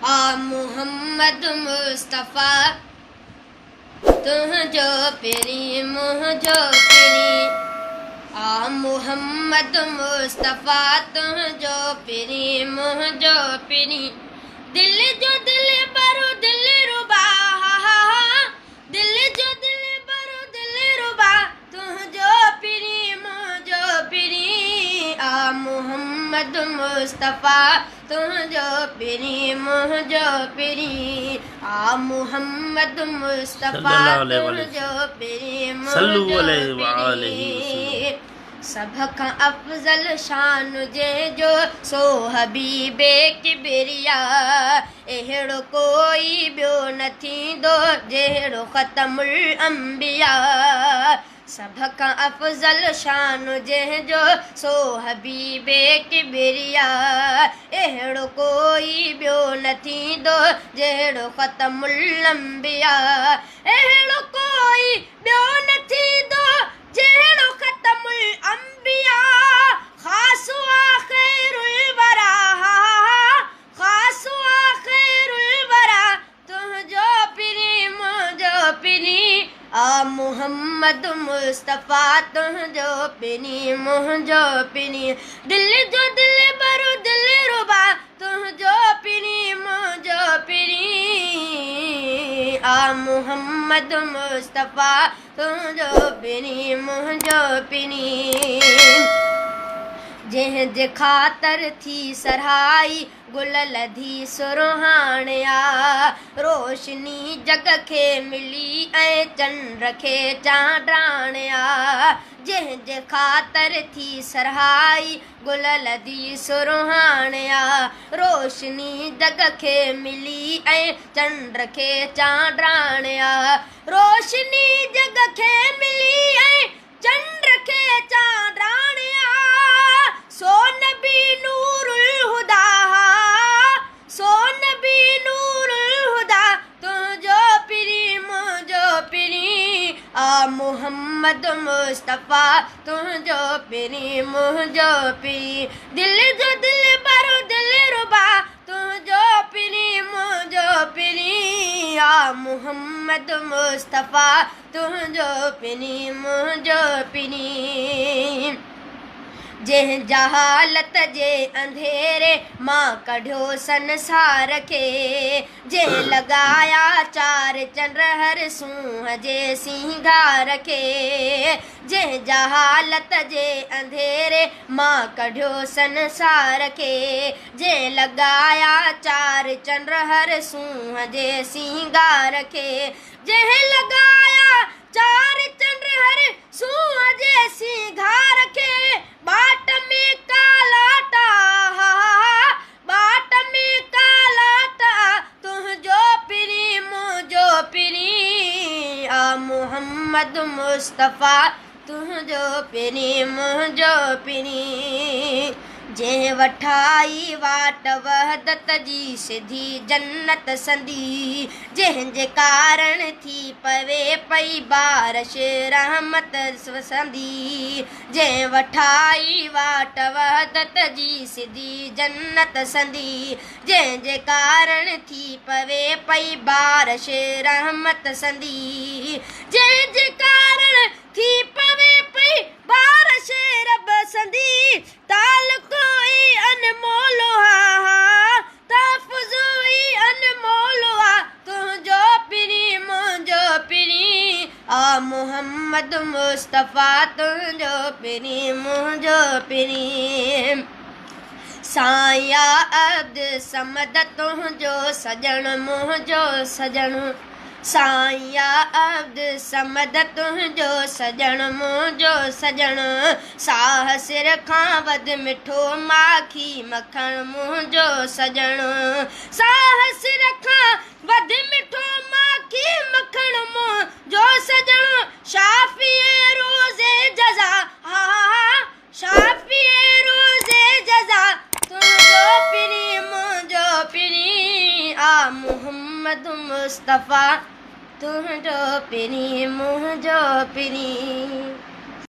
आ मुहम्मद मुस्तफ़ा तुझो पिरी मुझो पिरी। आ मुहम्मद मुस्तफ़ा तुझो पिरी मुझो पिरी। दिल जो दिल बरो दिल रुबा, दिल जो दिल बरो दिल रुबा तुझो पिरी मुझो पिरी। आ मुहम्मद मुस्तफ़ा तुझो पिरी मुझो पिरी। आ मुहम्मद मुस्तफ़ा तुझो पिरी मुझो पिरी। सब खां अफ़ज़ल शान जंहिंजो सो हबीबे किबरिया। अहिड़ो कोई ॿियो न थींदो जहिड़ो ख़तमुल अंबिया। सब खां अफ़ज़ल शान जंहिंजो सो हबीबे किबरिया। अहिड़ो कोई ॿियो न थींदो जहिड़ो ख़तमुल अंबिया। अहिड़ो कोई ॿियो न थींदो जहिड़ो ख़तमुल अंबिया। ख़ासु आख़िरुल वरा, ख़ासु आख़िरुल वरा तुझो पिरी मुझो पिरी। आ मुहम्मद मुस्तफ़ा तुझो पिरी मुझो पिरी। दिल जो दिल बरो दिल रुबा तुझो पिरी मुझो पिरी। आ मुहम्मद मुस्तफ़ा तुझो पिरी मुझो पिरी। जंहिंजे ख़ातिर थी सरहाई गुल लधी सुरहाणिया। रोशनी जग खे मिली ऐं चंड खे चांडाणिया। जंहिंजे ख़ातिर थी सरहाई गुल लधी सुरहाणिया। रोशनी जग खे मिली ऐं चंड खे चांडाणिया। रोशनी जग खे मिली ऐं चंड खे चांडाणिया। सो नबी नूरुल हुदा, सो नबी नूरुल हुदा तुझो पिरी मुझो पिरी। आ मुहम्मद मुस्तफ़ा तुझो पिरी मुझो पिरी। दिल जो दिल बरो दिल रुबा तुझो पिरी मुझो पिरी। आ मुहम्मद मुस्तफ़ा तुझो पिरी मुझो पिरी। जंहिं जहालत जे अंधेरे मां कढियो संसार खे। जंहिं लॻाया चार चंड हर सूंहं जे सिंगार खे। जंहिं जहालत जे अंधेरे मां कढियो संसार खे। जंहिं लॻाया चार चंड हर सूंहं जे सिंगार खे। जंहिं लॻाया चार चंड हर सूंहं जे सिंगार खे। बाट में कालाटा, बाट में कालाटा तुझो पिरी मुझो पिरी। आ मुहम्मद मुस्तफ़ा तुझो पिरी मुझो पिरी। जंहिं वठाई वाट वहदत जी सिधी जन्नत संदी। जंहिंजे कारण थी पवे पई बारिश रहमत वसंदी। जंहिं वठाई वाट वहदत जी सिधी जन्नत संदी। जंहिंजे कारण थी पवे पई बारिश रहमत संदी। जंहिंजे कारण थी पवे पई बारिश रब संदी। ताल कोई अनमोल हा, तहफ़्फ़ुज़ अनमोल हा तुझो पिरी मुझो पिरी। आ मुहम्मद मुस्तफ़ा तुझो पिरी मुझो पिरी। साया अब्द समद तुझो सजण मुझो सजण। साया अब्द समद तुझो सजण मुझो सजण। साह सिर खां वध मिठो माखी मखण मुझो सजण। साह सिर खां वध मिठो माखी मखण मुझो सजण। शाफ़िए रोज़े जज़ा, शाफ़िए रोज़े जज़ा तुझो पिरी मुझो पिरी। आ मुहम्मद मुस्तफ़ा तुझो पिरी मुझो पिरी।